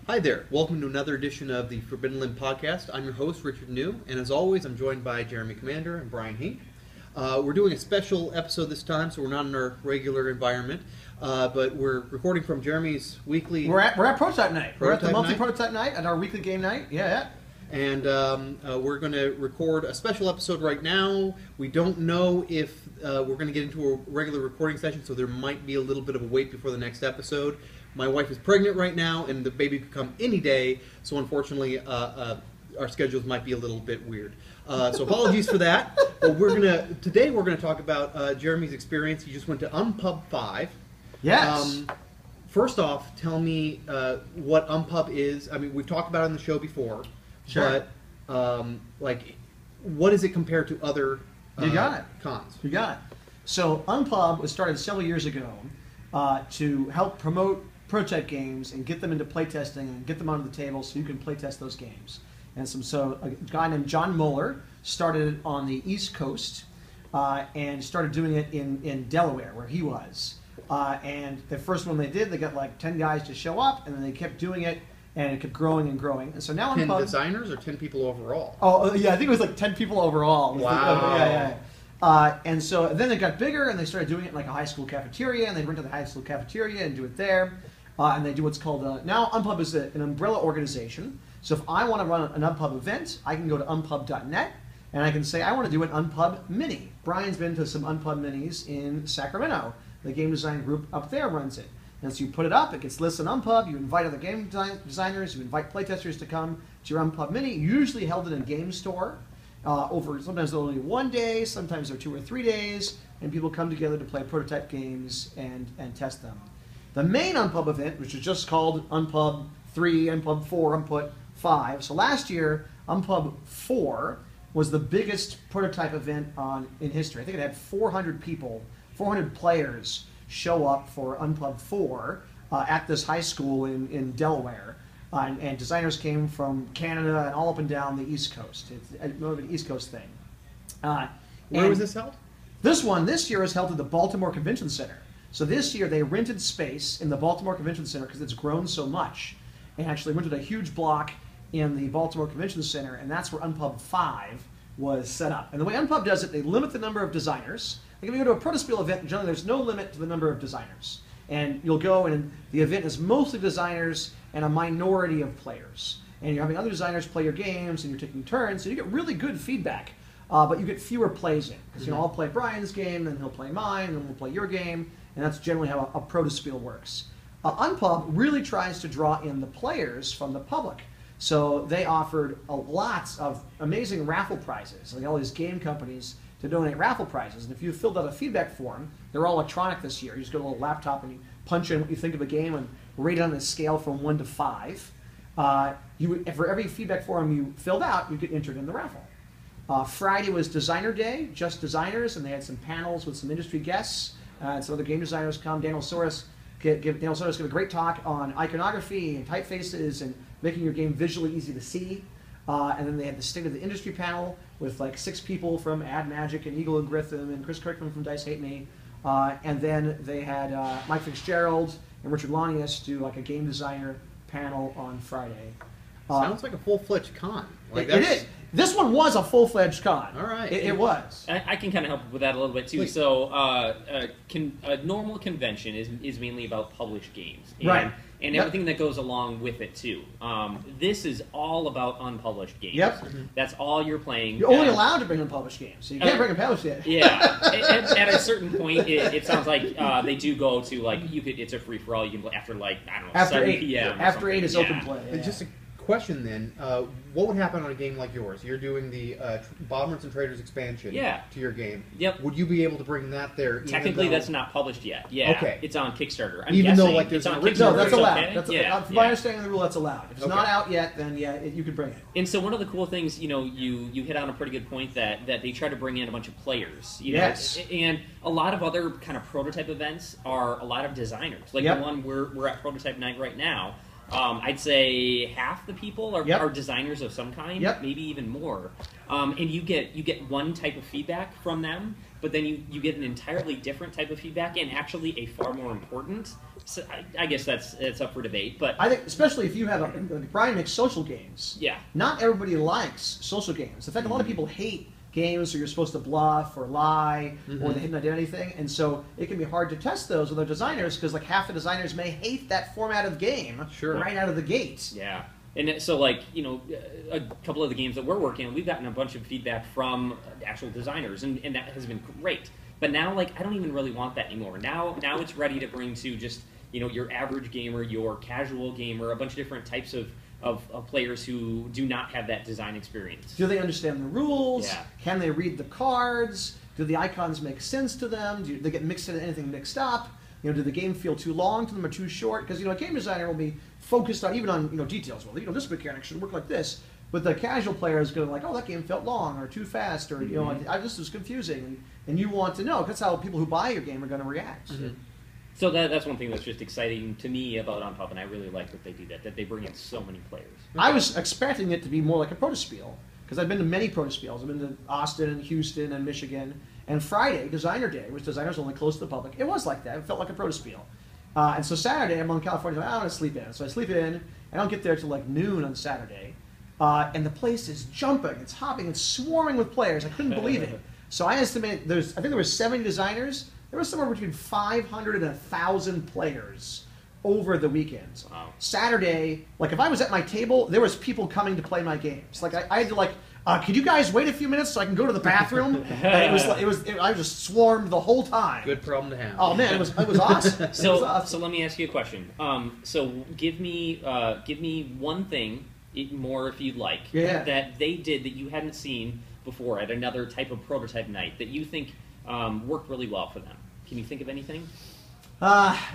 Hi there. Welcome to another edition of the Forbidden Limb podcast. I'm your host, Richard New, and as always, I'm joined by Jeremy Commander and Brian Hink. We're doing a special episode this time, so we're not in our regular environment, but we're recording from Jeremy's weekly... We're at prototype night. We're at the Prototype night? multi-prototype night at our weekly game night. Yeah. And we're going to record a special episode right now. We don't know if we're going to get into a regular recording session, so there might be a little bit of a wait before the next episode. My wife is pregnant right now, and the baby could come any day, so unfortunately our schedules might be a little bit weird. So apologies for that. But today we're going to talk about Jeremy's experience. He just went to Unpub 5. Yes. First off, tell me what Unpub is. I mean, we've talked about it on the show before. Sure. But, what is it compared to other cons? You got it. So Unpub was started several years ago to help promote prototype games and get them into playtesting and get them onto the table so you can playtest those games. And so a guy named John Mueller started it on the East Coast and started doing it in Delaware, where he was. And the first one they did, they got like 10 guys to show up, and then they kept doing it, and it kept growing and growing. And so now 10 Unpub, designers or 10 people overall? Oh, yeah, I think it was like 10 people overall. Wow. Yeah. And so then it got bigger, and they started doing it in like a high school cafeteria, and they'd rent to the high school cafeteria and do it there. And they do what's called, now Unpub is an umbrella organization. So if I want to run an Unpub event, I can go to unpub.net, and I can say I want to do an Unpub Mini. Brian's been to some Unpub Minis in Sacramento. The game design group up there runs it. And so you put it up, it gets listed on Unpub, you invite other game designers, you invite playtesters to come to your Unpub Mini, usually held in a game store. Sometimes they're only 1 day, sometimes they're 2 or 3 days, and people come together to play prototype games and test them. The main Unpub event, which is just called Unpub 3, Unpub 4, Unpub 5. So last year, Unpub 4 was the biggest prototype event in history. I think it had 400 people, 400 players show up for Unpub 4 at this high school in Delaware. And designers came from Canada and all up and down the East Coast. It's more of an East Coast thing. Where was this held? This year is held at the Baltimore Convention Center. So this year they rented space in the Baltimore Convention Center because it's grown so much, and actually rented a huge block in the Baltimore Convention Center, and that's where Unpub 5 was set up. And the way Unpub does it, they limit the number of designers. Like if you go to a Protospiel event, generally there's no limit to the number of designers. And you'll go, and the event is mostly designers and a minority of players. And you're having other designers play your games, and you're taking turns, so you get really good feedback. But you get fewer plays in. Because I'll play Brian's game, then he'll play mine, and then we'll play your game. And that's generally how a Protospiel works. Unpub really tries to draw in the players from the public. So they offered lots of amazing raffle prizes, like all these game companies to donate raffle prizes. And if you filled out a feedback form, they're all electronic this year. You just go to a little laptop and you punch in what you think of a game and rate it on a scale from 1 to 5. For every feedback form you filled out, you get entered in the raffle. Friday was Designer Day, just designers, and they had some panels with some industry guests. Some other game designers come. Daniel Soros give a great talk on iconography and typefaces and making your game visually easy to see. And then they had the State of the Industry panel with like 6 people from Ad Magic and Eagle and Gryphon and Chris Kirkman from Dice Hate Me. And then they had Mike Fitzgerald and Richard Lanius do like a game designer panel on Friday. Sounds like a full-fledged con. It is. This one was a full-fledged con. All right. It was. I can kind of help with that a little bit too. Please. So a normal convention is mainly about published games. Right. And everything that goes along with it too. This is all about unpublished games. Yep. That's all you're playing. You're only allowed to bring unpublished games, so you can't bring a published yet. Yeah. At a certain point, it sounds like they do go to like it's a free for all. You can play after like I don't know After 7 8 p.m. or After 8 is something. open play. And just a question then, what would happen on a game like yours? You're doing the Bombers and Traders expansion to your game. Yep. Would you be able to bring that there? Technically, that's not published yet. Yeah. Okay. It's on Kickstarter. Even though, guessing like, there's it's on an Kickstarter. original- No, that's it's allowed. okay. That's from my understanding of the rule, that's allowed. If it's not out yet, then you could bring it. And so one of the cool things, you hit on a pretty good point that they try to bring in a bunch of players. Yes. And a lot of other kind of prototype events are a lot of designers. Like the one we're at Prototype Night right now. I'd say half the people are, Yep. are designers of some kind, Yep. maybe even more. And you get one type of feedback from them, but then you get an entirely different type of feedback, and actually a far more important. So I guess it's up for debate, but I think, especially if you have Brian makes social games. yeah. Not everybody likes social games. In fact, a lot of people hate games where you're supposed to bluff or lie or the hidden identity thing, and so it can be hard to test those with our designers because like half the designers may hate that format of game right out of the gate. Yeah. And so, like, a couple of the games that we're working on, we've gotten a bunch of feedback from actual designers, and that has been great. But now, like, I don't even really want that anymore. Now it's ready to bring to just, your average gamer, your casual gamer, a bunch of different types of players who do not have that design experience. Do they understand the rules? Yeah. Can they read the cards? Do the icons make sense to them? Do they get mixed into anything mixed up? Do the game feel too long to them or too short? Because a game designer will be focused on even on details. Well, this mechanic should work like this. But the casual player is going to like, oh, that game felt long or too fast, or this was confusing, and you want to know. That's how people who buy your game are going to react. So that's one thing that's just exciting to me about Unpub, and I really like that they do that they bring in so many players. I was expecting it to be more like a Protospiel, because I've been to many Protospiels. I've been to Austin and Houston and Michigan. And Friday, Designer Day, which designers only close to the public, it was like that. It felt like a Protospiel. And so Saturday, I'm on California, I want to sleep in. So I sleep in, I don't get there till like noon on Saturday. And the place is jumping, it's hopping, it's swarming with players. I couldn't believe it. So I estimate I think there were 70 designers. There was somewhere between 500 and 1,000 players over the weekends. Wow. Saturday, like if I was at my table, there was people coming to play my games. Like I had to could you guys wait a few minutes so I can go to the bathroom? I was just swarmed the whole time. Good problem to have. Oh man, it was awesome. So let me ask you a question. So give me one thing, more if you'd like, that they did that you hadn't seen before at another type of prototype night that you think worked really well for them. Can you think of anything?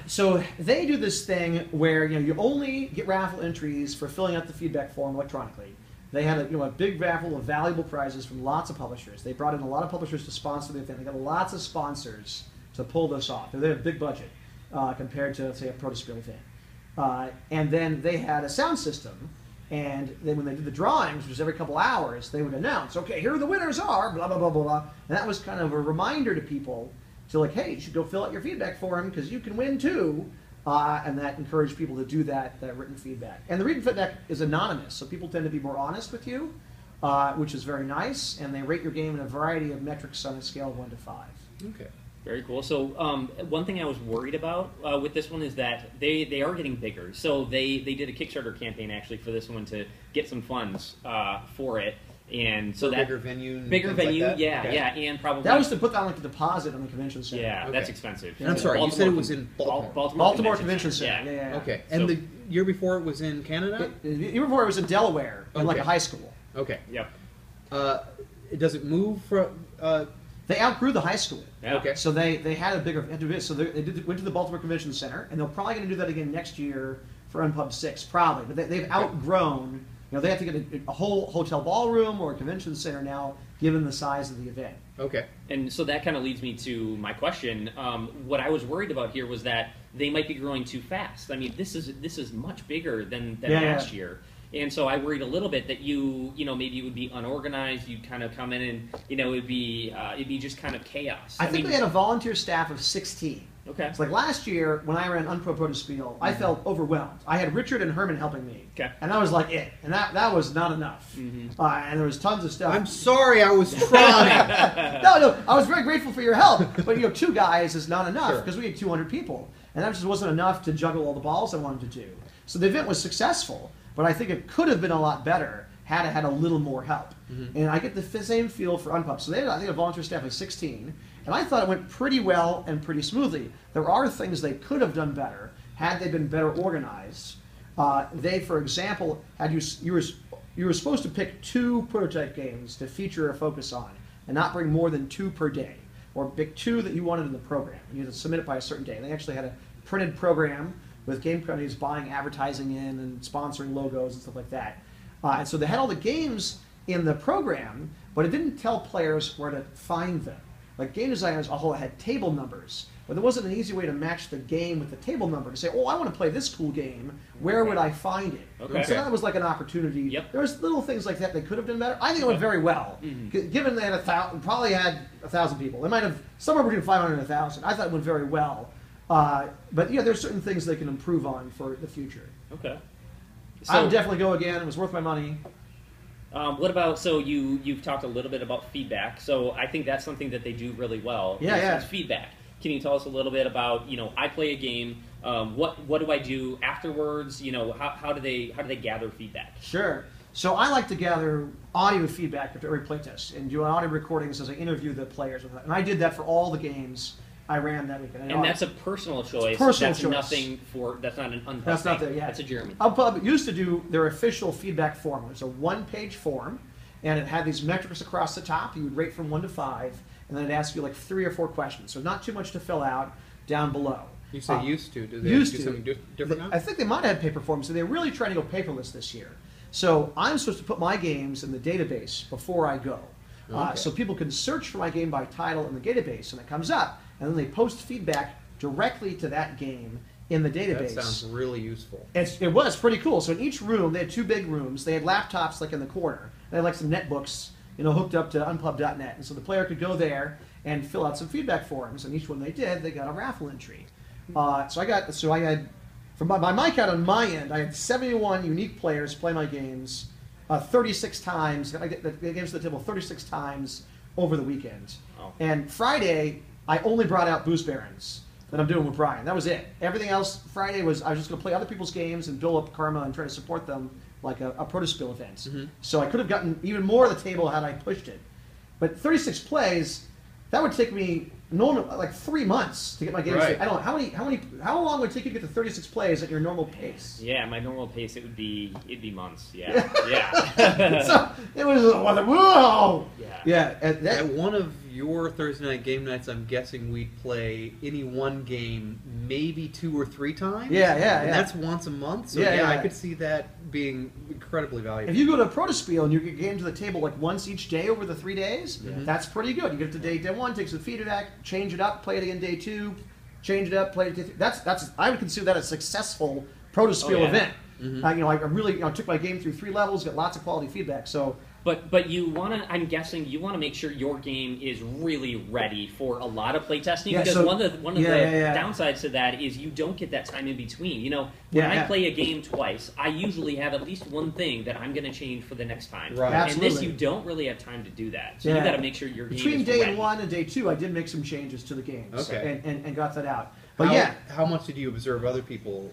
So they do this thing where you only get raffle entries for filling out the feedback form electronically. They had a big raffle of valuable prizes from lots of publishers. They brought in a lot of publishers to sponsor the thing. They got lots of sponsors to pull this off. They have a big budget compared to, say, a Protospiel thing. And then they had a sound system, and then when they did the drawings, which was every couple hours, they would announce, okay, here the winners are, blah, blah, blah, blah, blah. And that was kind of a reminder to people to like, hey, you should go fill out your feedback form because you can win too. And that encouraged people to do that written feedback. And the written feedback is anonymous, so people tend to be more honest with you, which is very nice. And they rate your game in a variety of metrics on a scale of 1 to 5. Okay. Very cool. So one thing I was worried about with this one is that they are getting bigger. So they did a Kickstarter campaign actually for this one to get some funds for it. And so that bigger venue, like yeah, and probably that was to put down like a deposit on the convention center. Yeah, okay. That's expensive. And I'm sorry, you said it was in Baltimore. Baltimore Convention Center. Yeah. Okay, and the year before it was in Canada. The year before it was in Delaware, in like a high school. Okay. Yep. Does it move from? They outgrew the high school. Yeah. Okay. So they had a bigger. So they went to the Baltimore Convention Center, and they're probably going to do that again next year for Unpub 6, probably. But they've outgrown. They have to get a whole hotel ballroom or a convention center now, given the size of the event. Okay. And so that kind of leads me to my question. What I was worried about here was that they might be growing too fast. I mean, this is much bigger than last year. And so I worried a little bit that maybe it would be unorganized. You'd kind of come in and it'd be just kind of chaos. I think they had a volunteer staff of 16. Okay. It's like last year when I ran Unpub Protospiel, I felt overwhelmed. I had Richard and Herman helping me. Okay. And that was like it. And that was not enough. Mm-hmm. And there was tons of stuff. I'm sorry, I was trying. No, I was very grateful for your help. But 2 guys is not enough because Sure. we had 200 people. And that just wasn't enough to juggle all the balls I wanted to do. So the event was successful, but I think it could have been a lot better had it had a little more help. Mm-hmm. And I get the same feel for Unpub. So they had, I think, a volunteer staff of 16. And I thought it went pretty well and pretty smoothly. There are things they could have done better had they been better organized. They, for example, had you were supposed to pick 2 prototype games to feature or focus on, and not bring more than 2 per day, or pick 2 that you wanted in the program. You had to submit it by a certain day. And they actually had a printed program with game companies buying advertising in and sponsoring logos and stuff like that. And so they had all the games in the program, but it didn't tell players where to find them. like game designers all had table numbers, but there wasn't an easy way to match the game with the table number to say, oh, I want to play this cool game. Where would I find it? Okay. So that was like an opportunity. Yep. There was little things like that they could have done better. I think it went very well. Given they had probably had 1,000 people. They might have somewhere between 500 and 1,000. I thought it went very well. But yeah, there's certain things they can improve on for the future. Okay. I would definitely go again. It was worth my money. What about, so you've talked a little bit about feedback, so I think that's something that they do really well. Is feedback. Can you tell us a little bit about, I play a game, what do I do afterwards, how do they gather feedback? Sure. So I like to gather audio feedback after every playtest and do audio recordings as I interview the players. And I did that for all the games I ran that weekend. And that's a personal choice. Personal that's choice. that's not an Unpub. That's not there, yeah. That's a Jeremy. Unpub used to do their official feedback form. It was a one-page form, and it had these metrics across the top. You would rate from 1 to 5, and then it'd ask you like 3 or 4 questions. So not too much to fill out down below. You say used to. Do they used do to. something different now? I think they might have had paper forms, so they're really trying to go paperless this year. So I'm supposed to put my games in the database before I go. Okay. So people can search for my game by title in the database, and it comes up, and then they post feedback directly to that game in the database. That sounds really useful. It was pretty cool. So in each room, they had 2 big rooms. They had laptops like in the corner. They had like some netbooks, hooked up to unpub.net. And so the player could go there and fill out some feedback forms. And each one they did, they got a raffle entry. So I had, from by my count on my end, I had 71 unique players play my games 36 times. I get the games to the table 36 times over the weekend. Oh. And Friday, I only brought out Boost Barons that I'm doing with Brian. That was it. Everything else, Friday I was just going to play other people's games and build up karma and try to support them like a Protospiel event. Mm-hmm. So I could have gotten even more of the table had I pushed it. But 36 plays, that would take me like 3 months to get my games. Right. I don't know how long would it take you to get to 36 plays at your normal pace? Yeah, my normal pace it'd be months. Yeah, yeah. So it was whoa. Yeah. At one of your Thursday night game nights, I'm guessing we'd play any one game maybe 2 or 3 times. Yeah. And that's once a month. So Yeah. I could see that being incredibly valuable. If you go to a Protospiel and you get game to the table like once each day over the 3 days, that's pretty good. You get to day 1, take some feedback, change it up, play it again day 2, change it up, play it day 3. That's I would consider that a successful Protospiel event. Mm-hmm. I really took my game through 3 levels, got lots of quality feedback. So. But you want to, I'm guessing you want to make sure your game is really ready for a lot of playtesting, because one of the downsides to that is you don't get that time in between. When I play a game twice, I usually have at least one thing that I'm going to change for the next time. Right. Absolutely. And this, you don't really have time to do that. So you got to make sure your game Between is day ready. 1 and day 2, I did make some changes to the games and got that out. But how much did you observe other people?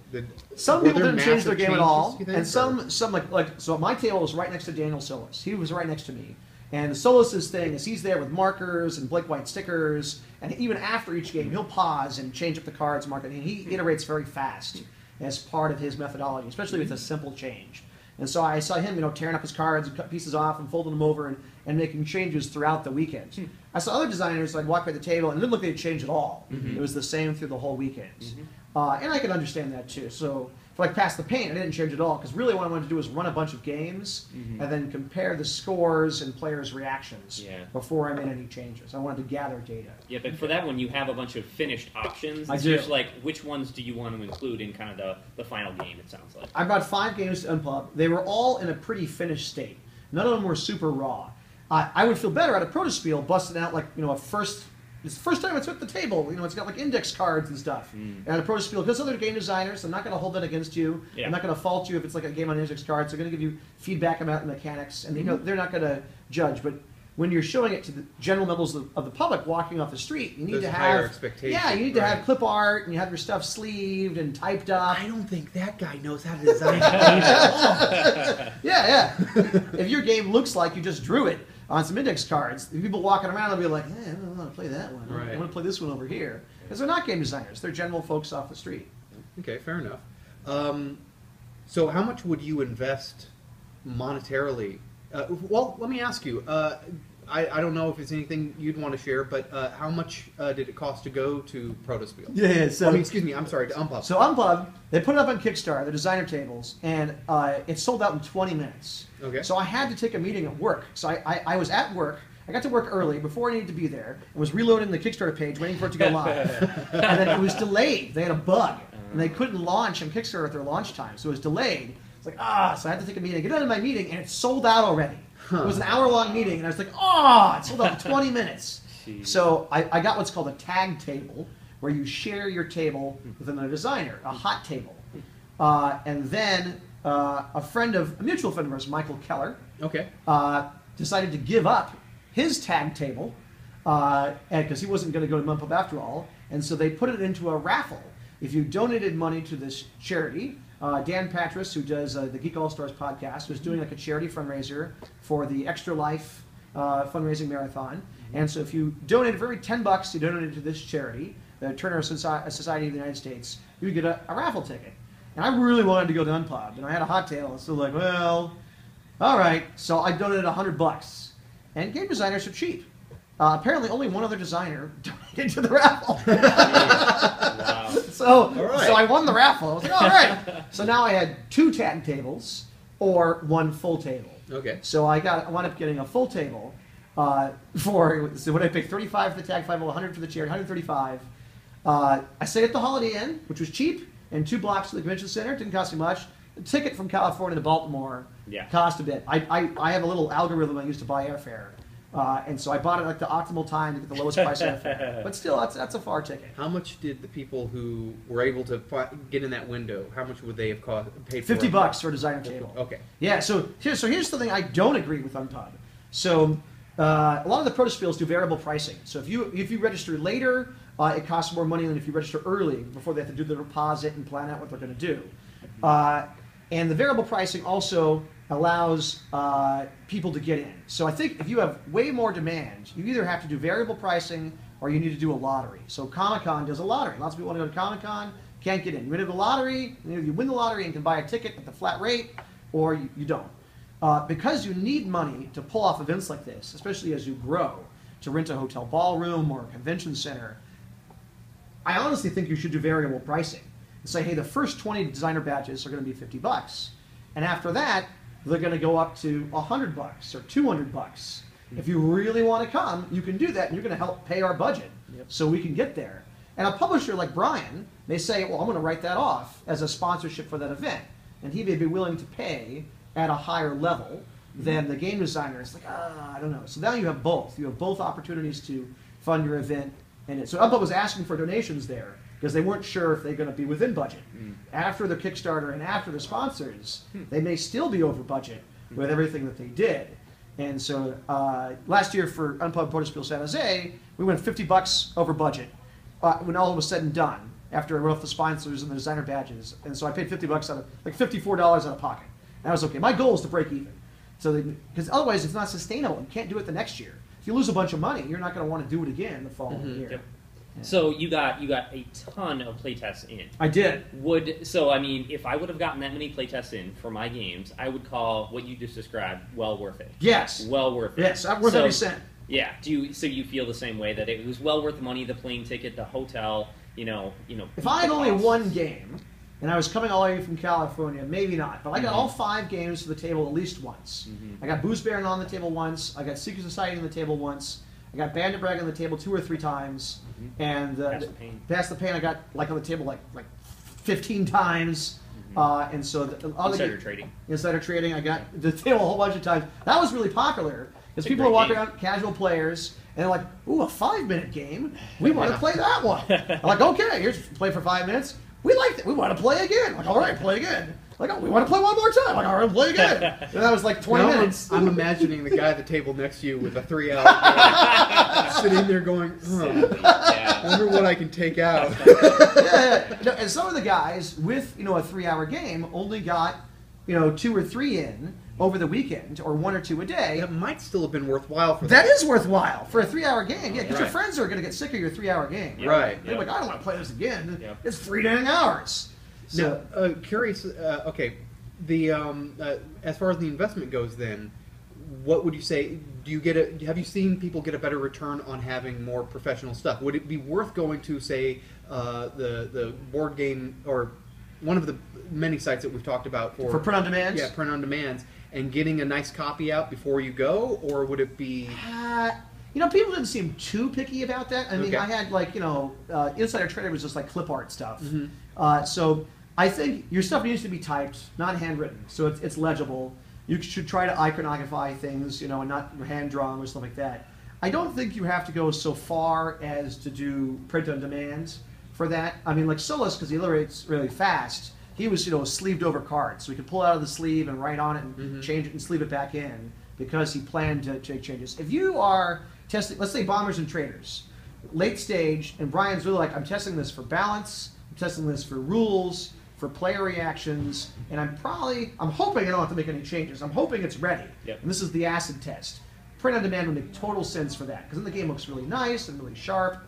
Some people didn't change their game at all, think, and some so my table was right next to Daniel Solis. He was right next to me, and Solis's thing is he's there with markers and Blake White stickers, and even after each game he'll pause and change up the cards, mark it, and he iterates very fast as part of his methodology, especially with a simple change. And so I saw him, tearing up his cards and cut pieces off and folding them over and making changes throughout the weekend. I saw other designers walk by the table and it didn't look like they changed at all. It was the same through the whole weekend. And I can understand that too. So for Pass the Paint, I didn't change at all because really what I wanted to do was run a bunch of games and then compare the scores and players' reactions before I made any changes. I wanted to gather data. Yeah, but for that one, you have a bunch of finished options. I do. Just which ones do you want to include in kind of the final game, it sounds like. I brought 5 games to Unpub. They were all in a pretty finished state. None of them were super raw. I would feel better at a Protospiel busting out it's the first time it's at the table. It's got index cards and stuff. And a Protospiel, because other game designers, I'm not going to hold that against you. Yeah. I'm not going to fault you if it's a game on index cards. They're going to give you feedback about the mechanics, and they're not going to judge. But when you're showing it to the general members of the public walking off the street, you need to have higher expectations. Yeah, you need to have clip art, and you have your stuff sleeved and typed up. I don't think that guy knows how to design games at all. Yeah. If your game looks like you just drew it on some index cards, people walking around will be like, I don't want to play that one. Right. I want to play this one over here. Because they're not game designers. They're general folks off the street. Okay, fair enough. So how much would you invest monetarily? Well, let me ask you. I don't know if it's anything you'd want to share, but how much did it cost to go to Protospiel? Yeah. So excuse me. I'm sorry, to Unpub. So Unpub, they put it up on Kickstarter, the designer tables, and it sold out in 20 minutes. Okay. So I had to take a meeting at work. So I was at work. I got to work early before I needed to be there and was reloading the Kickstarter page, waiting for it to go live. And then it was delayed. They had a bug, and they couldn't launch on Kickstarter at their launch time, so it was delayed. It's like, so I had to take a meeting, get out of my meeting, and it sold out already. It was an hour-long meeting, and I was like, it sold out in 20 minutes. Jeez. So I got what's called a tag table, where you share your table with another designer, a hot table. And then a mutual friend of ours, Michael Keller, decided to give up his tag table because he wasn't going to go to Unpub after all, and so they put it into a raffle. If you donated money to this charity, Dan Patras, who does the Geek All Stars podcast, was doing like a charity fundraiser for the Extra Life fundraising marathon. And so if you donated for every $10 you donated to this charity, the Turner Society of the United States, you would get a raffle ticket. And I really wanted to go to Unpub, and I had a hot table, so like, well, all right. So I donated $100, and game designers are cheap. Apparently, only one other designer donated to the raffle. Wow. So I won the raffle. I was like, all right. So now I had 2 tag tables or 1 full table. Okay. So I wound up getting a full table so what did I pick? 35 for the tag, 100 for the chair, 135. I stayed at the Holiday Inn, which was cheap, and 2 blocks to the convention center. It didn't cost me much. The ticket from California to Baltimore cost a bit. I have a little algorithm I use to buy airfare. And so I bought it like the optimal time to get the lowest price airfare. But still, that's a far ticket. How much did the people who were able to get in that window, how much would they have paid for $50 for a designer table. Okay. Yeah, so here's the thing I don't agree with Unpub. So a lot of the protospiels do variable pricing. So if you register later, it costs more money than if you register early, before they have to do the deposit and plan out what they're going to do. And the variable pricing also allows people to get in. So I think if you have way more demand, you either have to do variable pricing or you need to do a lottery. So Comic-Con does a lottery. Lots of people want to go to Comic-Con, can't get in. You win the lottery, you win the lottery and can buy a ticket at the flat rate, or you don't. Because you need money to pull off events like this, especially as you grow, to rent a hotel ballroom or a convention center, I honestly think you should do variable pricing. And say, hey, the first 20 designer badges are going to be $50. And after that, they're going to go up to $100 or $200. If you really want to come, you can do that, and you're going to help pay our budget so we can get there. And a publisher like Brian may say, well, I'm going to write that off as a sponsorship for that event. And he may be willing to pay at a higher level than the game designer. It's like, I don't know. So now you have both. You have both opportunities to fund your event. And so Unpub was asking for donations there because they weren't sure if they're going to be within budget. After the Kickstarter and after the sponsors, they may still be over budget with everything that they did. And so last year for Unpub Protospiel San Jose, we went $50 over budget when all was said and done, after I wrote off the sponsors and the designer badges. And so I paid $50 out of, like $54 out of pocket. And I was okay. My goal is to break even. So because otherwise it's not sustainable. You can't do it the next year. If you lose a bunch of money, you're not going to want to do it again the following year. Yep. So you got a ton of playtests in. I did. I mean, if I would have gotten that many playtests in for my games, I would call what you just described well worth it. Yes. Well worth it. Yes, worth every cent. Yeah. So you feel the same way, that it was well worth the money, the plane ticket, the hotel, you know. If I had only one game, and I was coming all the way from California, maybe not. But I got all 5 games to the table at least once. I got Booze Baron on the table once. I got Secret Society on the table once. I got Bandit Brag on the table 2 or 3 times. And Pass the Pain I got like on the table like 15 times. And so Insider Trading, I got the table a whole bunch of times. That was really popular because people are walking around, casual players, and they're like, ooh, a 5-minute game? We want to play that one. I'm like, okay, here's play for 5 minutes. We like that. We want to play again. Like, all right, play again. Like, oh, we want to play one more time. Like, all right, play again. And that was like 20 minutes. I'm imagining the guy at the table next to you with a 3-hour game, sitting there going, I wonder what I can take out. No, and some of the guys with a 3-hour game only got 2 or 3 in over the weekend, or 1 or 2 a day. That might still have been worthwhile for them. That is worthwhile for a 3-hour game. Yeah, because your friends are going to get sick of your 3-hour game. Right. They're like, I don't want to play this again. It's 3 dang hours. So, now, curious. Okay, the as far as the investment goes, then, what would you say? Do you get have you seen people get a better return on having more professional stuff? Would it be worth going to, say, the board game, or one of the many sites that we've talked about for print on demands? Yeah, print on demands, and getting a nice copy out before you go, or would it be? People didn't seem too picky about that. I mean, Okay. I had Insider Trader was just like clip art stuff. Mm-hmm. So I think your stuff needs to be typed, not handwritten, so it's legible. You should try to iconography things, and not hand drawn or stuff like that. I don't think you have to go so far as to do print on demand for that. I mean, like Solus, because he illustrates really fast, he was, a sleeved over card, so he could pull it out of the sleeve and write on it and change it and sleeve it back in because he planned to take changes. If you are testing, let's say Bombers and Traders, late stage, and Brian's really like, I'm testing this for balance, I'm testing this for rules, for player reactions, and I'm hoping I don't have to make any changes. I'm hoping it's ready. Yep. And this is the acid test. Print on demand would make total sense for that, because then the game looks really nice and really sharp.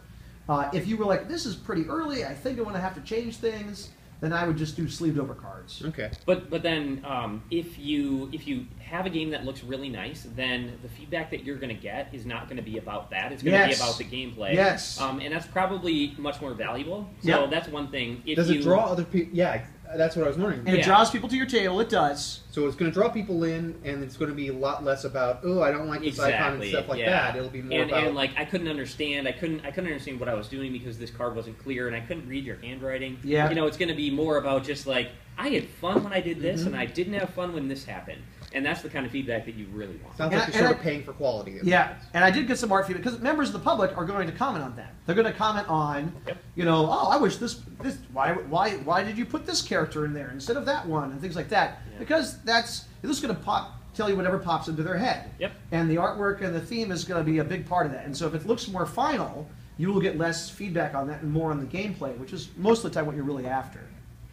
If you were like, this is pretty early, I think I'm going to have to change things, then I would just do sleeved over cards. Okay. But then if you have a game that looks really nice, then the feedback that you're going to get is not going to be about that. It's going to be about the gameplay. Yes. And that's probably much more valuable. So that's one thing. Does it draw other people? Yeah, that's what I was wondering. And it draws people to your table. It does. So it's going to draw people in, and it's going to be a lot less about, oh, I don't like this icon and stuff like that. It'll be more about... And like, I couldn't understand what I was doing because this card wasn't clear, and I couldn't read your handwriting. Yeah. It's going to be more about just like, I had fun when I did this, and I didn't have fun when this happened. And that's the kind of feedback that you really want. Sounds like you're sort of paying for quality. Yeah, and I did get some art feedback, because members of the public are going to comment on that. They're going to comment on, I wish this why did you put this character in there instead of that one, and things like that. Yeah. Because this is going to tell you whatever pops into their head. Yep. And the artwork and the theme is going to be a big part of that. And so if it looks more final, you will get less feedback on that and more on the gameplay, which is most of the time what you're really after.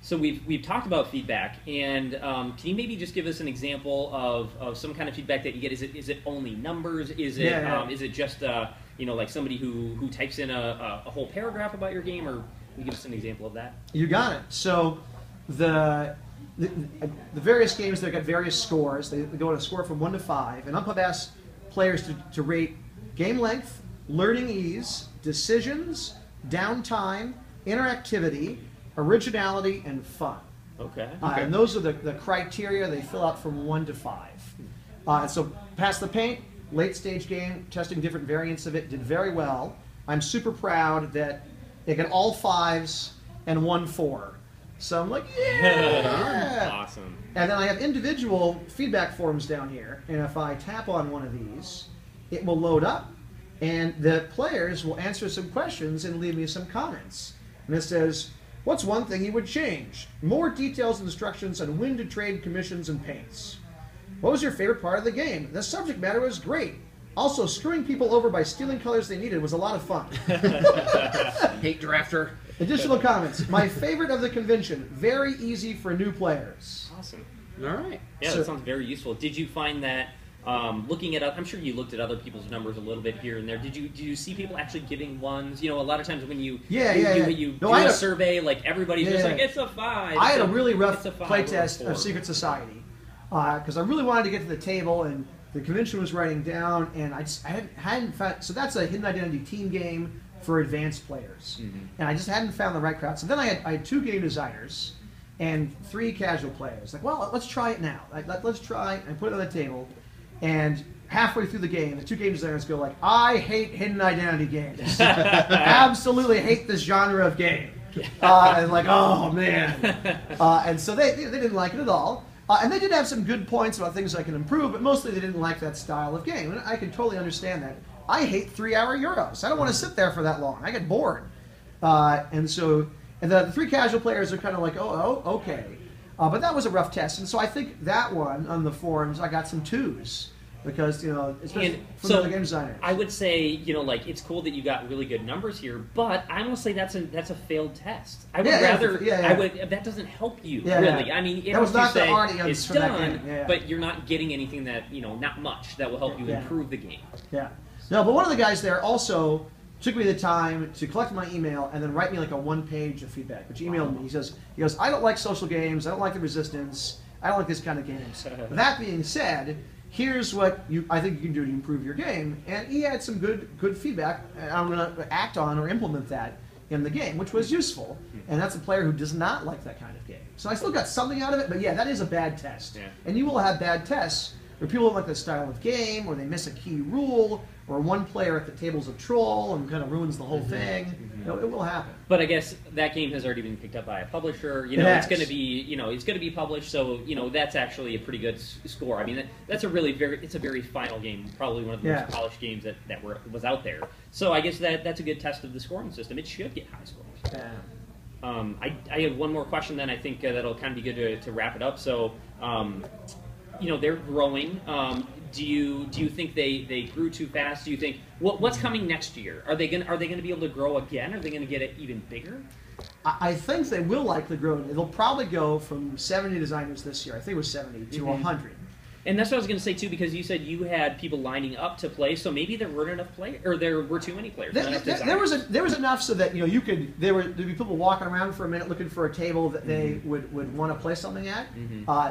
So we've talked about feedback, and can you maybe just give us an example of some kind of feedback that you get? Is it only numbers? Is it is it just like somebody who types in a whole paragraph about your game, or can you give us an example of that? You got it. So the various games, they've got various scores. They go on a score from 1 to 5, and Unpub asks players to rate game length, learning ease, decisions, downtime, interactivity, originality, and fun. Okay. And those are the criteria they fill out from 1 to 5. And so Pass the Paint, late stage game, testing different variants of it, did very well. I'm super proud that they got all 5s and 1 4. So I'm like, yeah! Awesome. And then I have individual feedback forms down here, and if I tap on one of these, it will load up, and the players will answer some questions and leave me some comments. And it says, what's one thing you would change? More details and instructions on when to trade commissions and paints. What was your favorite part of the game? The subject matter was great. Also, screwing people over by stealing colors they needed was a lot of fun. Hate drafter. Additional comments. My favorite of the convention. Very easy for new players. Awesome. All right. Yeah, that sounds very useful. Did you find that looking at, I'm sure you looked at other people's numbers a little bit here and there. Did you see people actually giving ones? A lot of times when you do a survey, like everybody's just like, it's a 5. I had a really rough playtest of Secret Society because I really wanted to get to the table, and the convention was writing down, and I hadn't found. So that's a hidden identity team game for advanced players, and I just hadn't found the right crowd. So then I had 2 game designers and 3 casual players. Like, well, let's try it now. Let's try and put it on the table. And halfway through the game, the 2 game designers go like, I hate hidden identity games. Absolutely hate this genre of game. And like, oh man. And so they didn't like it at all. And they did have some good points about things I can improve, but mostly they didn't like that style of game. And I can totally understand that. I hate 3-hour Euros. I don't want to sit there for that long. I get bored. And the 3 casual players are kind of like, oh, okay. But that was a rough test. And so I think that one on the forums, I got some 2s. Because, especially from the game designers. I would say, it's cool that you got really good numbers here, but I'm going to say that's a failed test. I would rather, that doesn't help you, really. I mean, that was not the audience it's for done, that game. but you're not getting anything that, not much that will help you improve the game. Yeah. No, but one of the guys there also took me the time to collect my email and then write me like a 1-page of feedback, which emailed me. He goes, I don't like social games, I don't like the Resistance, I don't like this kind of games. That being said, here's what I think you can do to improve your game. And he had some good feedback, and I'm going to act on or implement that in the game, which was useful. And that's a player who does not like that kind of game. So I still got something out of it, but yeah, that is a bad test. Yeah. And you will have bad tests where people don't like the style of game, or they miss a key rule, or one player at the table's a troll and kind of ruins the whole thing. You know, it will happen. But I guess that game has already been picked up by a publisher. You know, Yes. it's going to be, you know, it's going to be published. So, you know, that's actually a pretty good score. I mean, that's a really it's a very final game, probably one of the most polished games that was out there. So I guess that's a good test of the scoring system. It should get high scores. Yeah. I have one more question. Then I think that'll kind of be good to wrap it up. So, you know, they're growing. Do you think they grew too fast? Do you think what's coming next year? Are they gonna be able to grow again? Are they gonna get it even bigger? I think they will likely grow. They'll probably go from 70 designers this year, I think it was 70, to 100. And that's what I was going to say too, because you said you had people lining up to play, so maybe there weren't enough players, or there were too many players. There was enough so that, you know, there'd be people walking around for a minute looking for a table that they would want to play something at.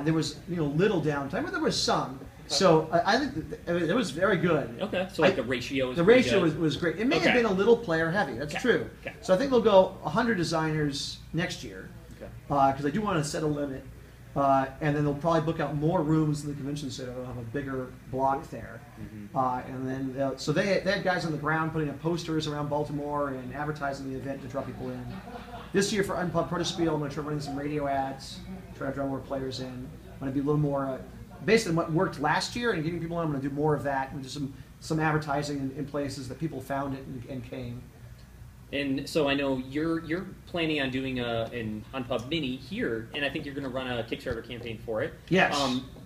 There was, you know, little downtime, but there was some. So I think it was very good. Okay, so like the ratio is was great. It may have been a little player heavy. That's true. Okay. So I think they'll go 100 designers next year, because I do want to set a limit. And then they'll probably book out more rooms in the convention center. They'll have a bigger block there. And then, so they had guys on the ground putting up posters around Baltimore and advertising the event to draw people in. This year for Unpub Protospiel, I'm going to try running some radio ads, try to draw more players in. I'm going to be a little more, based on what worked last year and getting people in, I'm going to do more of that and do some advertising in places that people found it and came. And so I know you're planning on doing an Unpub Mini here, and I think you're going to run a Kickstarter campaign for it. Yes.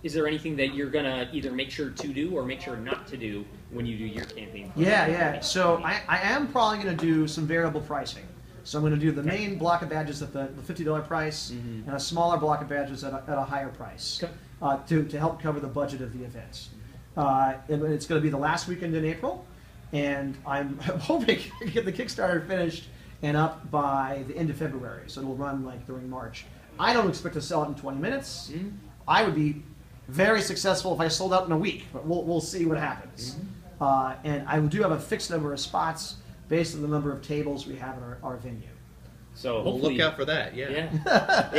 Is there anything that you're going to either make sure to do or make sure not to do when you do your campaign? Yeah. So I am probably going to do some variable pricing. So I'm going to do the main block of badges at the $50 price and a smaller block of badges at a higher price to help cover the budget of the events. And it's going to be the last weekend in April. And I'm hoping to get the Kickstarter finished and up by the end of February, so it'll run like during March. I don't expect to sell it in 20 minutes. I would be very successful if I sold out in a week, but we'll see what happens. And I do have a fixed number of spots based on the number of tables we have in our venue. So we'll look out for that. Yeah.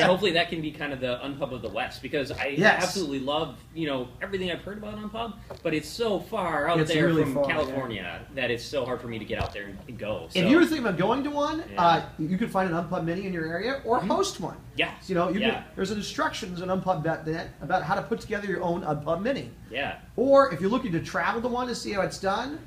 Hopefully that can be kind of the Unpub of the West, because I absolutely love, you know, everything I've heard about Unpub, but it's so far out there really from California that it's so hard for me to get out there and go. So. If you were thinking about going to one, you could find an Unpub Mini in your area or host one. Yeah. You know, there's instructions on Unpub.net about how to put together your own Unpub Mini. Yeah. Or if you're looking to travel to one to see how it's done,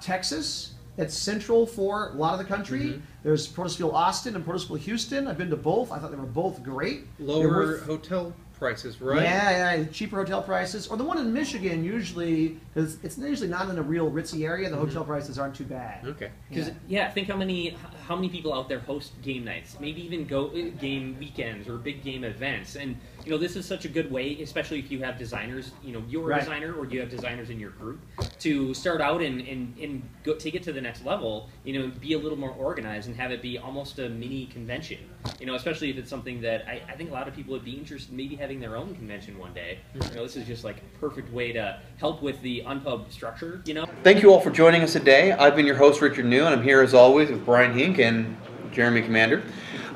Texas. It's central for a lot of the country. There's Protospiel Austin and Protospiel Houston. I've been to both. I thought they were both great. Lower hotel prices, right? Yeah, cheaper hotel prices. Or the one in Michigan, usually, because it's usually not in a real ritzy area, the hotel prices aren't too bad. Okay. Because think how many people out there host game nights, maybe even go game weekends or big game events, and you know, this is such a good way, especially if you have designers, you know, you're a designer or you have designers in your group, to start out and go take it to the next level, you know, be a little more organized and have it be almost a mini convention, you know, especially if it's something that I think a lot of people would be interested in maybe having their own convention one day. You know, this is just like a perfect way to help with the Unpub structure, you know. Thank you all for joining us today. I've been your host, Richard New, and I'm here as always with Brian Hink and Jeremy Commander.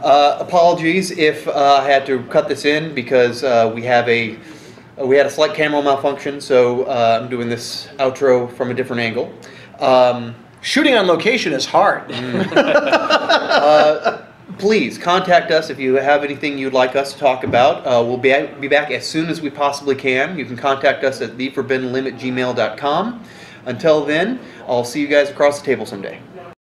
Apologies if I had to cut this in because we had a slight camera malfunction, so I'm doing this outro from a different angle. Shooting on location is hard. Please contact us if you have anything you'd like us to talk about. We'll be back as soon as we possibly can. You can contact us at theforbiddenlim@gmail.com. Until then, I'll see you guys across the table someday.